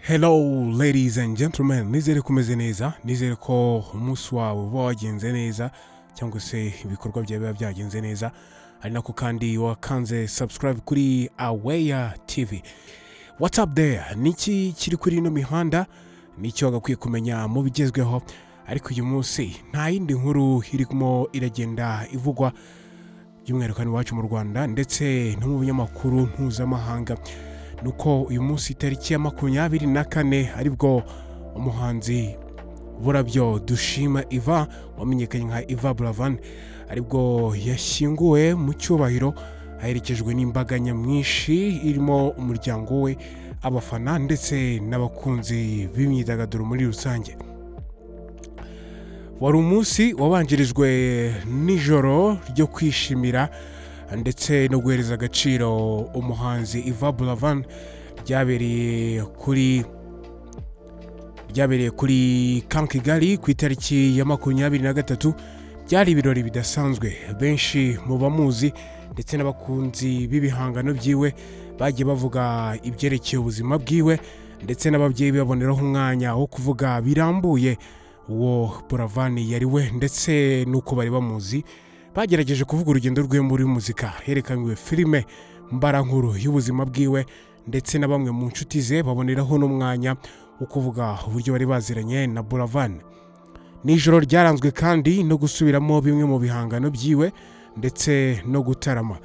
Hello ladies and gentlemen, nizere kumeze neza, nizere ko umunsi wawe uba wagenze neza cyangwa se ibikorwa byawe biba byagenze neza, ari nako kandi wakanze subscribe kuri Aweya TV. What's up there? Niki kiri kuri ino mihanda? Niki wagakwiye kumenya mu bigezweho? Ariko uyu munsi nta yindi nkuru irimo iragenda ivugwa by'umwihariko wacu mu Rwanda ndetse no mu binyamakuru mpuzamahanga. Nuko uyu munsi tariki ya 24 aribwo umuhanzi Burabyo dushima Eva wamenyekanye nka Eva Buravan aribwo yashyinguwe mu cyubahiro aherekejwe n'imbaga nyamwinshi irimo umuryango we, abafana ndetse n'abakunzi b'imyidagaduro muri rusange. Wari umunsi wabanjirijwe n'ijoro ryo kwishimira ndetse no guhereza agaciro umuhanzi Eva Buravan ryabereye kuri Kigali ku itariki ya 23. Byari ibirori bidasanzwe, benshi mu bamuzi ndetse n'abakunzi b'ibihangano byiwe bagiye bavuga ibyerekeye ubuzima bwiwe ndetse n'ababyeyi baboneraho umwanya wo kuvuga birambuye uwo Buravan yari we ndetse nuko bari bamuzi. Bagerageje kuvuga urugendo rwe muri muzika, herekanywe filime mbarankuru y'ubuzima bwiwe ndetse na bamwe mu nshuti ze baboneraho n'umwanya wo kuvuga uburyo bari baziranye na Buravan. Nijoro ryaranzwe kandi no gusubiramo bimwe mu bihangano byiwe ndetse no gutarama.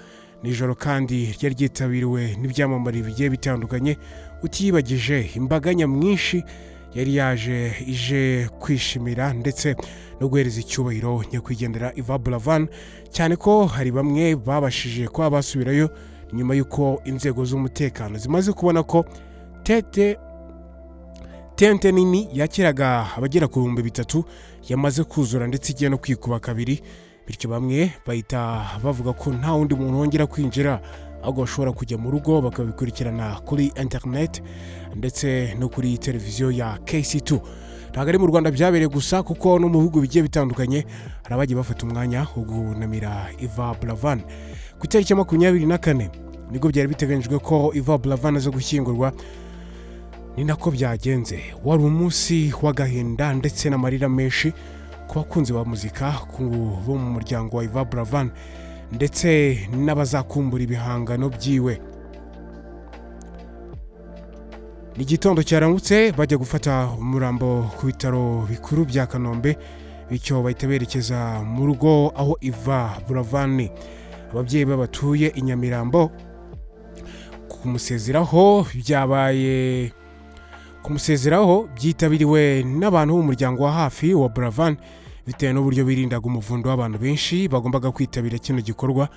Nijoro kandi ryari ryitabiriwe n'ibyamamare bigiye bitandukanye, utiyibagije imbaga nyamwinshi yari yaje ije kwishimira ndetse no guhereza icyubahiro nyakwigendera Eva Buravan, cyane ko hari bamwe babashije kuba basubirayo nyuma y'uko inzego z'umutekano zimaze kubona ko tente nini yakiraga abagera ku 3,000 yamaze kuzura ndetse igiye no kwikuba kabiri, bityo bamwe bahita bavuga ko nta wundi muntu wongera kwinjira ahubwo bashobora kujya mu rugo bakabikurikirana kuri internet ndetse no kuri televiziyo ya KC2. Ntabwo ari mu Rwanda byabereye gusa kuko no mu bihugu bigiye bitandukanye hari abagiye bafata umwanya wo gunamira Eva Buravan. Ku itariki ya 24 nibwo byari biteganyijwe ko Eva Buravan aza gushyingurwa, ni nako byagenze. Wari umunsi w'agahinda ndetse n'amarira menshi ku bakunzi ba muzika bo mu muryango wa Eva Buravan ndetse n'abazakumbura ibihangano byiwe. Ni igitondo cyarangutse bajya gufata umurambo ku bitaro bikuru bya Kanombe, bityo bahita berekeza mu rugo aho Eva Buravan ababyeyi babatuye i Nyamirambo. Kumusezeraho byitabiriwe n'abantu b'umuryango wa hafi wa Buravan bitewe n'uburyo birindaga umuvundo w'abantu benshi bagombaga kwitabira kino gikorwa,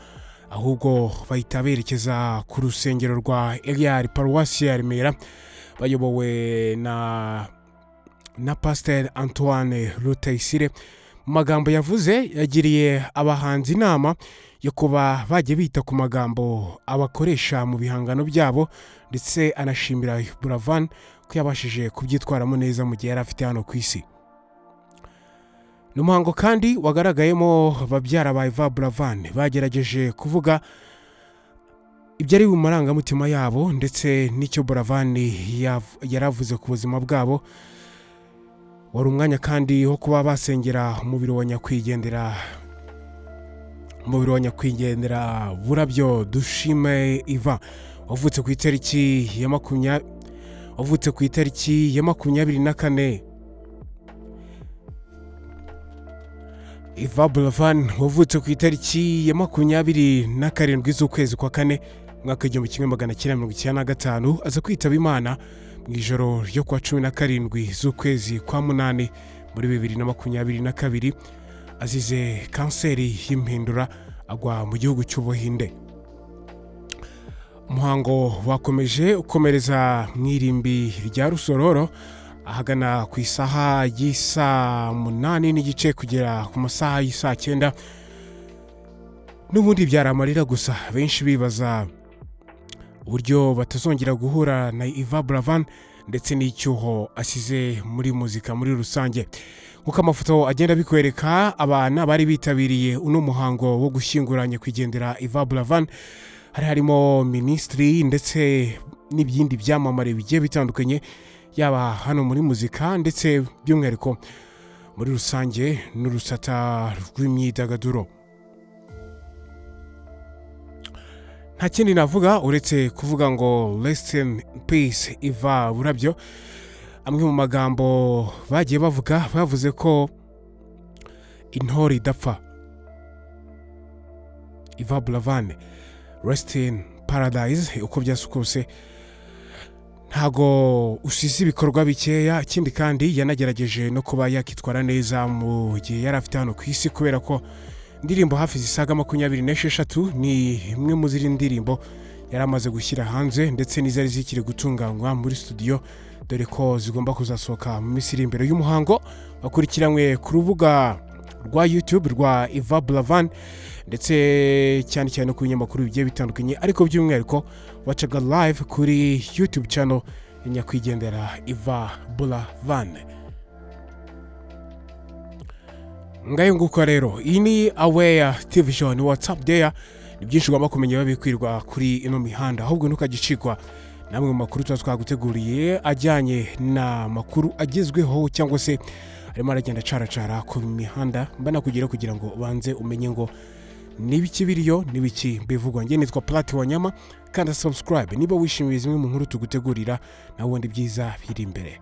ahubwo bahita berekeza ku rusengero rwa Byari paruwasi ya Remera bayobowe na Pastor Antoine Rutayisire. Mu magambo yavuze yagiriye abahanzi inama yo kuba bajye bita ku magambo abakoresha mu bihangano byabo ndetse anashimira Buravan ko yabashije kubyitwaramo neza mu gihe yari afite hano ku isi. N'umuhango kandi wagaragayemo babyara ba Eva Buravan bagerageje kuvuga ibyari mu marangamutima yabo ndetse n'icyo Buravan yaravuze ku buzima bwabo. Wari umwanya kandi wo kuba basengera umubiri wa nyakwigendera Burabyo dushime Eva wavutse ku itariki ya 24. Eva Buravan wavutse ku itariki ya 27 z'ukwezi kwa 4 mwaka 1995 aza kwitaba Imana mu ijoro ryo kwa 17 z'ukwezi kwa 8 muri 2022 azize kanseri y'impindura agwa mu gihugu cy'Ubuhinde. Umuhango wakomeje ukomereza mu irimbi rya Rusororo ahagana ku isaha y'isa 8:30 kugera ku masaha y'isa 9. N'ubundi byaramarira gusa, benshi bibaza uburyo batazongera guhura na Eva Buravan ndetse n'icyuho asize muri muzika muri rusange. Nkuko amafoto agenda bikwereka, abana bari bitabiriye uno muhango wo gushyinguranya kwigendera Eva Buravan harimo ministry ndetse n'ibindi byamamare bigiye bitandukanye yaba hano muri muzika ndetse by'umwihariko muri rusange n'urusata rw'imyidagaduro. Nta kindi navuga uretse kuvuga ngo rest in peace Iva Burabyo. Amwe mu magambo bagiye bavuze ko intore idapfa. Iva Buravan, rest in paradise. Uko byasukose ntago usize ibikorwa bikeya, ikindi kandi yanagerageje no kuba yakitwara neza mu gihe yari afite hano ku isi, kubera ko indirimbo hafi zisaga 26 ni imwe mu ziri ndirimbo yari amaze gushyira hanze ndetse n'izari zikiri gutunganywa muri studio, dore ko zigomba kuzasohoka mu minsi iri imbere y'umuhango. Bakurikiranywe ku rubuga rwa YouTube rwa Iva Buravan ndetse cyane cyane ku binyamakuru bigiye bitandukanye, ariko by'umwihariko wacaga live kuri YouTube channel ya nyakwigendera Iva Buravan. Ngayo nguko rero, iyi ni Aware TV show, ni WhatsApp there. Ni byinshi ugomba kumenya babikwirwa kuri ino mihanda, ahubwo ntukagicikwa namwe mu makuru twaguteguriye ajyanye na makuru agezweho cyangwa se arimo aragenda caracara ku mihanda, mbana kugira ngo banze umenye ngo nibiki biriyo nibiki bivugwa. Nge nitwa Plati Wanyama, kandi subscribe niba wishimiye zimwe mu nkuru tugutegurira, na wundi byiza biri imbere.